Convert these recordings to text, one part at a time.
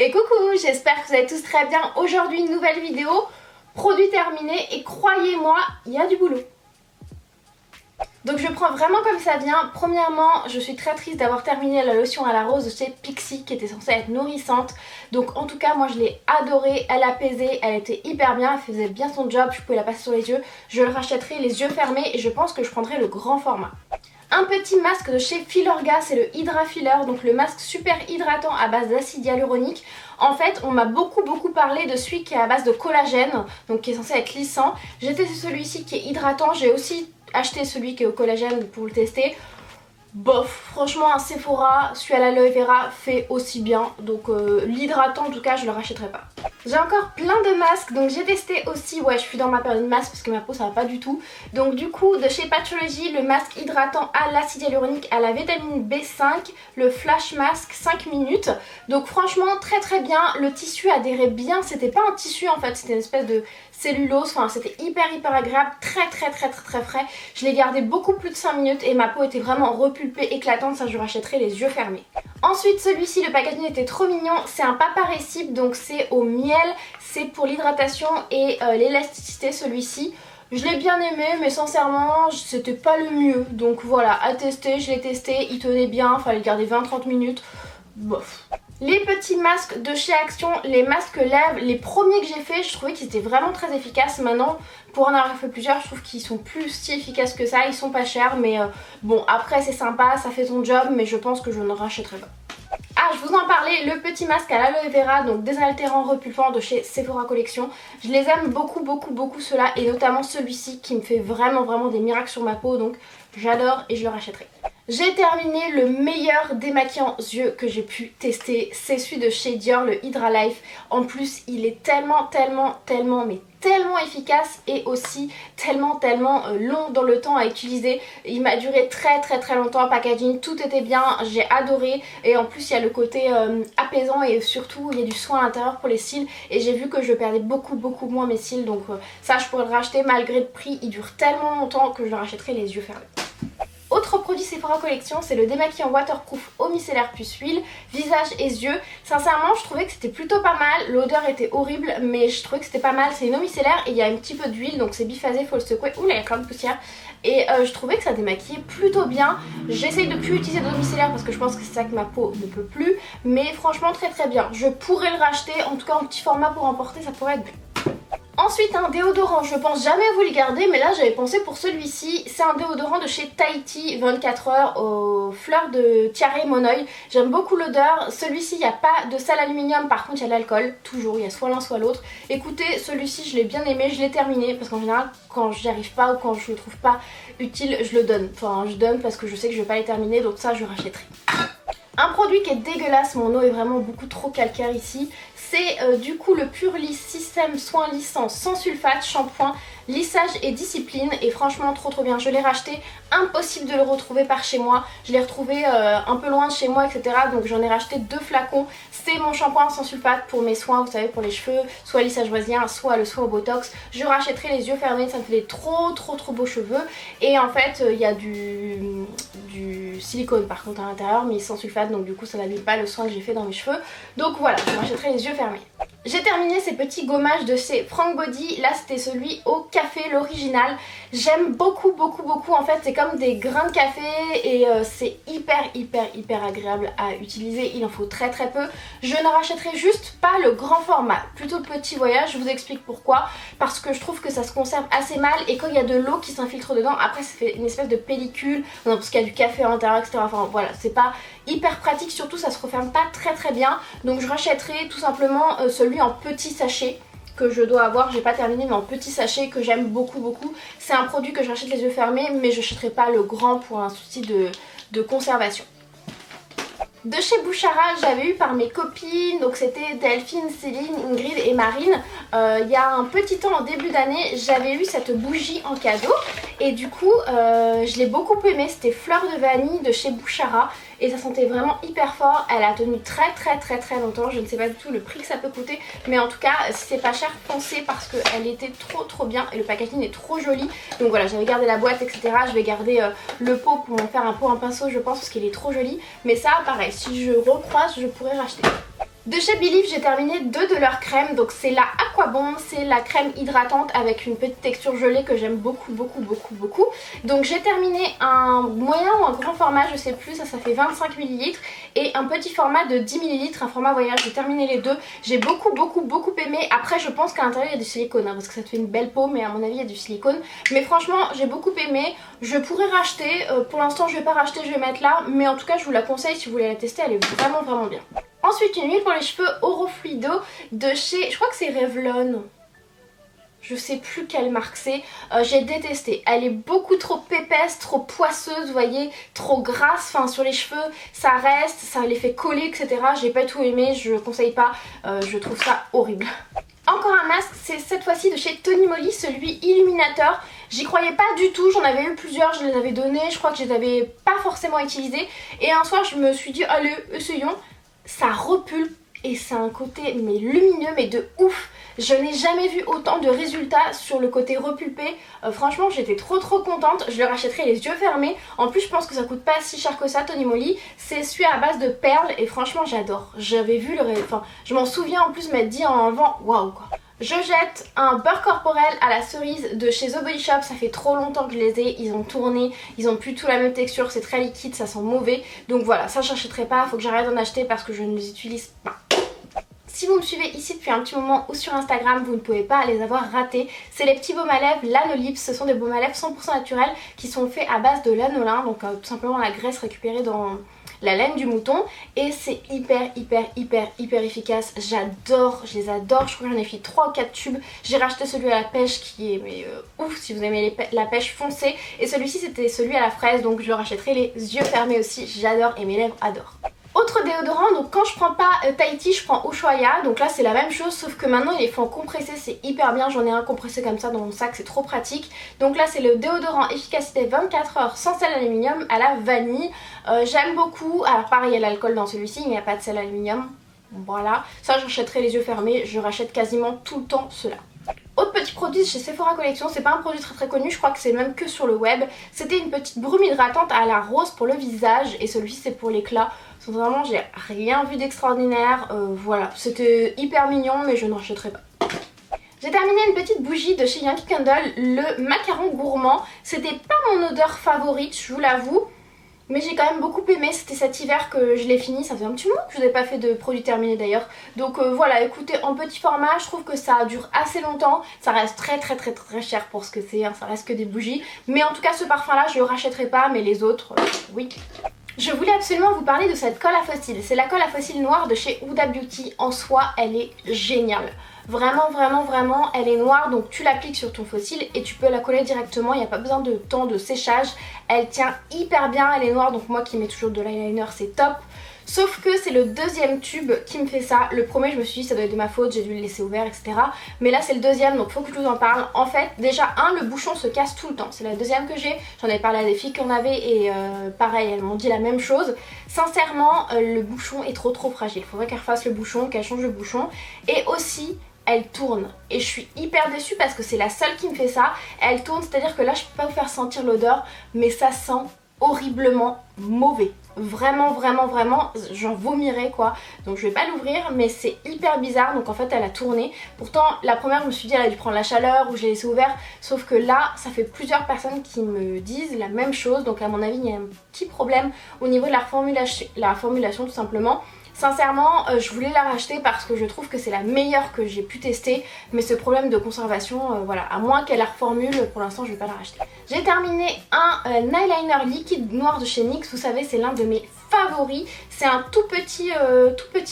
Et coucou, j'espère que vous allez tous très bien. Aujourd'hui une nouvelle vidéo, produit terminé et croyez-moi, il y a du boulot. Donc je prends vraiment comme ça vient. Premièrement, je suis très triste d'avoir terminé la lotion à la rose de chez Pixi qui était censée être nourrissante. Donc en tout cas moi je l'ai adorée, elle apaisait, elle était hyper bien, elle faisait bien son job, je pouvais la passer sur les yeux. Je le rachèterai les yeux fermés et je pense que je prendrai le grand format. Un petit masque de chez Filorga, c'est le Hydra Filler, donc le masque super hydratant à base d'acide hyaluronique. En fait, on m'a beaucoup parlé de celui qui est à base de collagène, donc qui est censé être lissant. J'ai testé celui-ci qui est hydratant, j'ai aussi acheté celui qui est au collagène pour le tester. Bof, franchement un Sephora, celui à l'aloe vera fait aussi bien, donc l'hydratant en tout cas je le rachèterai pas. J'ai encore plein de masques, donc j'ai testé aussi, ouais je suis dans ma période masque parce que ma peau ça va pas du tout. Donc du coup de chez Patchology, le masque hydratant à l'acide hyaluronique à la vitamine B5, le flash mask 5 minutes. Donc franchement très bien, le tissu adhérait bien, c'était pas un tissu en fait, c'était une espèce de cellulose, enfin c'était hyper agréable, très frais. Je l'ai gardé beaucoup plus de 5 minutes et ma peau était vraiment repulpée, éclatante, ça je rachèterai les yeux fermés. Ensuite celui-ci, le packaging était trop mignon, c'est un papa récipe, donc c'est au miel, c'est pour l'hydratation et l'élasticité celui-ci. Je l'ai bien aimé mais sincèrement c'était pas le mieux, donc voilà, à tester, je l'ai testé, il tenait bien, fallait le garder 20-30 minutes, bof. Les petits masques de chez Action, les masques lèvres, les premiers que j'ai fait, je trouvais qu'ils étaient vraiment très efficaces. Maintenant, pour en avoir fait plusieurs, je trouve qu'ils sont plus si efficaces que ça. Ils sont pas chers, mais bon, après c'est sympa, ça fait son job, mais je pense que je ne rachèterai pas. Ah, je vous en parlais, le petit masque à l'aloe vera, donc désaltérant repulpant de chez Sephora Collection. Je les aime beaucoup ceux-là, et notamment celui-ci qui me fait vraiment des miracles sur ma peau, donc j'adore et je le rachèterai. J'ai terminé le meilleur démaquillant yeux que j'ai pu tester, c'est celui de chez Dior, le Hydra Life. En plus il est tellement efficace et aussi tellement long dans le temps à utiliser. Il m'a duré très longtemps, packaging, tout était bien, j'ai adoré. Et en plus il y a le côté apaisant et surtout il y a du soin à l'intérieur pour les cils. Et j'ai vu que je perdais beaucoup moins mes cils, donc ça je pourrais le racheter malgré le prix. Il dure tellement longtemps que je le rachèterai les yeux fermés. Autre produit Sephora Collection, c'est le démaquillant waterproof eau micellaire plus huile, visage et yeux. Sincèrement, je trouvais que c'était plutôt pas mal. L'odeur était horrible, mais je trouvais que c'était pas mal. C'est une eau micellaire et il y a un petit peu d'huile, donc c'est biphasé, faut le secouer. Ouh là, il y a plein de poussière. Et je trouvais que ça démaquillait plutôt bien. J'essaye de plus utiliser d'eau micellaire parce que je pense que c'est ça que ma peau ne peut plus. Mais franchement, très bien. Je pourrais le racheter, en tout cas en petit format pour emporter, ça pourrait être bien. Ensuite un déodorant, je pense jamais vous le garder mais là j'avais pensé pour celui-ci. C'est un déodorant de chez Tahiti 24 heures aux fleurs de tiare monoï. J'aime beaucoup l'odeur. Celui-ci il n'y a pas de sel aluminium, par contre il y a de l'alcool, toujours, il y a soit l'un soit l'autre. Écoutez, celui-ci je l'ai bien aimé, je l'ai terminé parce qu'en général quand j'y arrive pas ou quand je le trouve pas utile je le donne. Enfin je donne parce que je sais que je vais pas les terminer, donc ça je rachèterai. Un produit qui est dégueulasse, mon eau est vraiment beaucoup trop calcaire ici. C'est du coup le Purlisse Système Soin Lissant sans sulfate, shampoing, lissage et discipline. Et franchement trop bien, je l'ai racheté, impossible de le retrouver par chez moi. Je l'ai retrouvé un peu loin de chez moi etc. Donc j'en ai racheté 2 flacons. C'est mon shampoing sans sulfate pour mes soins, vous savez, pour les cheveux, soit lissage brésilien, soit le soin au botox. Je rachèterai les yeux fermés, ça me fait des trop beaux cheveux. Et en fait il y a du silicone par contre à l'intérieur, mais sans sulfate, donc du coup ça n'annule pas le soin que j'ai fait dans mes cheveux. Donc voilà, je rachèterai les yeux fermés. J'ai terminé ces petits gommages de chez Frank Body. Là c'était celui au café, l'original. J'aime beaucoup en fait, c'est comme des grains de café et c'est hyper agréable à utiliser. Il en faut très peu. Je ne rachèterai juste pas le grand format, plutôt le petit voyage. Je vous explique pourquoi. Parce que je trouve que ça se conserve assez mal et quand il y a de l'eau qui s'infiltre dedans, après ça fait une espèce de pellicule. Non, parce qu'il y a du café à l'intérieur etc. Enfin voilà, c'est pas hyper pratique, surtout ça se referme pas très bien. Donc je rachèterai tout simplement celui en petit sachet que je dois avoir, j'ai pas terminé mais en petit sachet que j'aime beaucoup. C'est un produit que j'achète les yeux fermés mais je n'achèterai pas le grand pour un souci de conservation. De chez Bouchara, j'avais eu par mes copines, donc c'était Delphine, Céline, Ingrid et Marine. Il y a un petit temps en début d'année, j'avais eu cette bougie en cadeau et du coup je l'ai beaucoup aimée. C'était fleur de vanille de chez Bouchara et ça sentait vraiment hyper fort. Elle a tenu très longtemps. Je ne sais pas du tout le prix que ça peut coûter, mais en tout cas si c'est pas cher, pensez parce qu'elle était trop bien et le packaging est trop joli. Donc voilà, j'avais gardé la boîte etc. Je vais garder le pot pour m'en faire un pot en pinceau je pense parce qu'il est trop joli, mais ça pareil, si je recroise je pourrais racheter. De chez Believe, j'ai terminé 2 de leurs crèmes, donc c'est la Aquabomb, c'est la crème hydratante avec une petite texture gelée que j'aime beaucoup. Donc j'ai terminé un moyen ou un grand format, je sais plus, ça fait 25 ml et un petit format de 10 ml, un format voyage. J'ai terminé les deux, j'ai beaucoup aimé. Après je pense qu'à l'intérieur il y a du silicone parce que ça te fait une belle peau, mais à mon avis il y a du silicone. Mais franchement j'ai beaucoup aimé, je pourrais racheter, pour l'instant je vais pas racheter, je vais mettre là, mais en tout cas je vous la conseille si vous voulez la tester, elle est vraiment bien. Ensuite une huile pour les cheveux Oro Fluido de chez, je crois que c'est Revlon. Je sais plus quelle marque c'est, j'ai détesté. Elle est beaucoup trop épaisse, trop poisseuse, vous voyez, trop grasse, enfin sur les cheveux, ça reste, ça les fait coller, etc. J'ai pas tout aimé, je conseille pas, je trouve ça horrible. Encore un masque, c'est cette fois-ci de chez Tony Moly, celui Illuminateur. J'y croyais pas du tout, j'en avais eu plusieurs, je les avais donnés, je crois que je les avais pas forcément utilisés. Et un soir je me suis dit, allez, essayons. Ça repulpe et c'est un côté mais lumineux mais de ouf. Je n'ai jamais vu autant de résultats sur le côté repulpé. Franchement j'étais trop contente, je le rachèterai les yeux fermés. En plus je pense que ça coûte pas si cher que ça Tony Moly. C'est celui à base de perles et franchement j'adore. J'avais vu je m'en souviens en plus m'être dit en enlevant waouh quoi. Je jette un beurre corporel à la cerise de chez The Body Shop, ça fait trop longtemps que je les ai, ils ont tourné, ils ont plus tout la même texture, c'est très liquide, ça sent mauvais. Donc voilà, ça j'achèterai pas, faut que j'arrête d'en acheter parce que je ne les utilise pas. Si vous me suivez ici depuis un petit moment ou sur Instagram, vous ne pouvez pas les avoir ratés. C'est les petits baumes à lèvres Lanolips, ce sont des baumes à lèvres 100% naturels qui sont faits à base de lanolin, donc tout simplement la graisse récupérée dans la laine du mouton, et c'est hyper efficace. J'adore, je les adore, je crois que j'en ai fait 3 ou 4 tubes. J'ai racheté celui à la pêche qui est ouf, si vous aimez la pêche foncée, et celui-ci c'était celui à la fraise, donc je le rachèterai les yeux fermés aussi, j'adore et mes lèvres adorent. Autre déodorant, donc quand je prends pas Tahiti, je prends Ushuaia, donc là c'est la même chose sauf que maintenant il est fait en compressé, c'est hyper bien, j'en ai un compressé comme ça dans mon sac, c'est trop pratique. Donc là c'est le déodorant efficacité 24 heures sans sel aluminium à la vanille, j'aime beaucoup. Alors pareil il y a l'alcool dans celui-ci mais il n'y a pas de sel aluminium, voilà, ça j'achèterai les yeux fermés, je rachète quasiment tout le temps cela. Autre petit produit chez Sephora Collection, c'est pas un produit très connu, je crois que c'est même que sur le web. C'était une petite brume hydratante à la rose pour le visage et celui-ci c'est pour l'éclat. Vraiment j'ai rien vu d'extraordinaire, voilà, c'était hyper mignon mais je ne rachèterai pas. J'ai terminé une petite bougie de chez Yankee Candle, le macaron gourmand. C'était pas mon odeur favorite, je vous l'avoue. Mais j'ai quand même beaucoup aimé, c'était cet hiver que je l'ai fini, ça faisait un petit moment que je n'avais pas fait de produit terminé d'ailleurs. Donc voilà, écoutez, en petit format, je trouve que ça dure assez longtemps, ça reste très cher pour ce que c'est, ça reste que des bougies. Mais en tout cas ce parfum là je le rachèterai pas, mais les autres, oui. Je voulais absolument vous parler de cette colle à fossiles, c'est la colle à fossiles noire de chez Huda Beauty, en soi elle est géniale. Vraiment elle est noire, donc tu l'appliques sur ton fossile et tu peux la coller directement, il n'y a pas besoin de temps de séchage. Elle tient hyper bien, elle est noire, donc moi qui mets toujours de l'eyeliner c'est top. Sauf que c'est le deuxième tube qui me fait ça. Le premier je me suis dit ça doit être de ma faute, j'ai dû le laisser ouvert etc. Mais là c'est le deuxième donc faut que je vous en parle. En fait déjà le bouchon se casse tout le temps. C'est la deuxième que j'ai, j'en ai parlé à des filles qui en avaient et pareil elles m'ont dit la même chose. Sincèrement le bouchon est trop fragile. Faudrait qu'elle refasse le bouchon, qu'elle change le bouchon. Et aussi elle tourne et je suis hyper déçue parce que c'est la seule qui me fait ça. Elle tourne, c'est à dire que là je peux pas vous faire sentir l'odeur mais ça sent horriblement mauvais. Vraiment j'en vomirais quoi. Donc je vais pas l'ouvrir mais c'est hyper bizarre. Donc en fait elle a tourné. Pourtant la première je me suis dit elle a dû prendre la chaleur ou je l'ai laissé ouvert. Sauf que là ça fait plusieurs personnes qui me disent la même chose. Donc à mon avis il y a un petit problème au niveau de la formulation tout simplement. Sincèrement je voulais la racheter parce que je trouve que c'est la meilleure que j'ai pu tester, mais ce problème de conservation voilà, à moins qu'elle la reformule, pour l'instant je vais pas la racheter. J'ai terminé un eyeliner liquide noir de chez NYX, vous savez c'est l'un de mes favoris. C'est un tout petit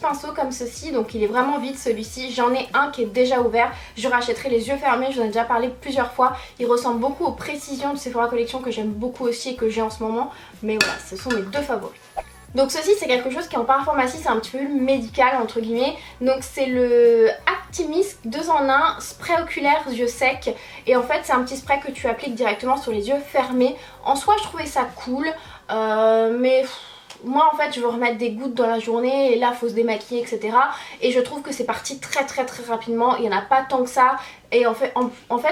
pinceau comme ceci, donc il est vraiment vide celui-ci. J'en ai un qui est déjà ouvert, je rachèterai les yeux fermés, je vous en ai déjà parlé plusieurs fois. Il ressemble beaucoup aux Précisions de Sephora Collection que j'aime beaucoup aussi et que j'ai en ce moment, mais voilà, ce sont mes deux favoris. Donc ceci c'est quelque chose qui en parapharmacie, c'est un petit peu médical entre guillemets. Donc c'est le Actimist 2 en 1 spray oculaire yeux secs. Et en fait c'est un petit spray que tu appliques directement sur les yeux fermés. En soi je trouvais ça cool mais moi en fait je veux remettre des gouttes dans la journée et là faut se démaquiller etc. Et je trouve que c'est parti très rapidement, il n'y en a pas tant que ça. Et en fait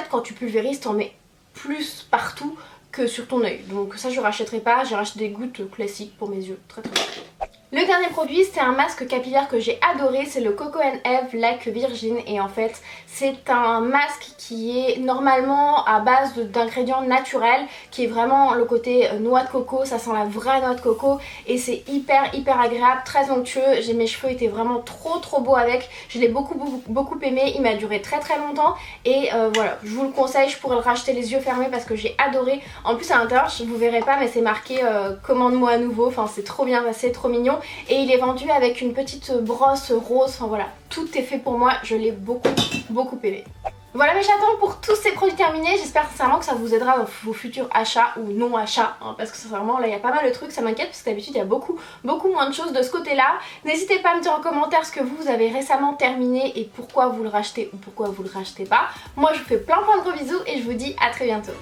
quand tu pulvérises t'en mets plus partout que sur ton œil, donc ça je rachèterai pas, j'ai racheté des gouttes classiques pour mes yeux, très bien. Le dernier produit, c'est un masque capillaire que j'ai adoré, c'est le Coco & Eve Lac Virgin, et en fait c'est un masque qui est normalement à base d'ingrédients naturels, qui est vraiment le côté noix de coco, ça sent la vraie noix de coco et c'est hyper agréable, très onctueux. Mes cheveux étaient vraiment trop beaux avec, je l'ai beaucoup aimé, il m'a duré très longtemps et voilà, je vous le conseille, je pourrais le racheter les yeux fermés parce que j'ai adoré. En plus à l'intérieur, vous verrez pas mais c'est marqué commande-moi à nouveau, enfin c'est trop bien, c'est trop mignon. Et il est vendu avec une petite brosse rose, enfin voilà, tout est fait pour moi, je l'ai beaucoup aimé. Voilà mes chatons, pour tous ces produits terminés, j'espère sincèrement que ça vous aidera dans vos futurs achats ou non achats, hein, parce que sincèrement là il y a pas mal de trucs, ça m'inquiète parce que d'habitude il y a beaucoup moins de choses de ce côté là. N'hésitez pas à me dire en commentaire ce que vous avez récemment terminé et pourquoi vous le rachetez ou pourquoi vous le rachetez pas. Moi je vous fais plein de gros bisous et je vous dis à très bientôt.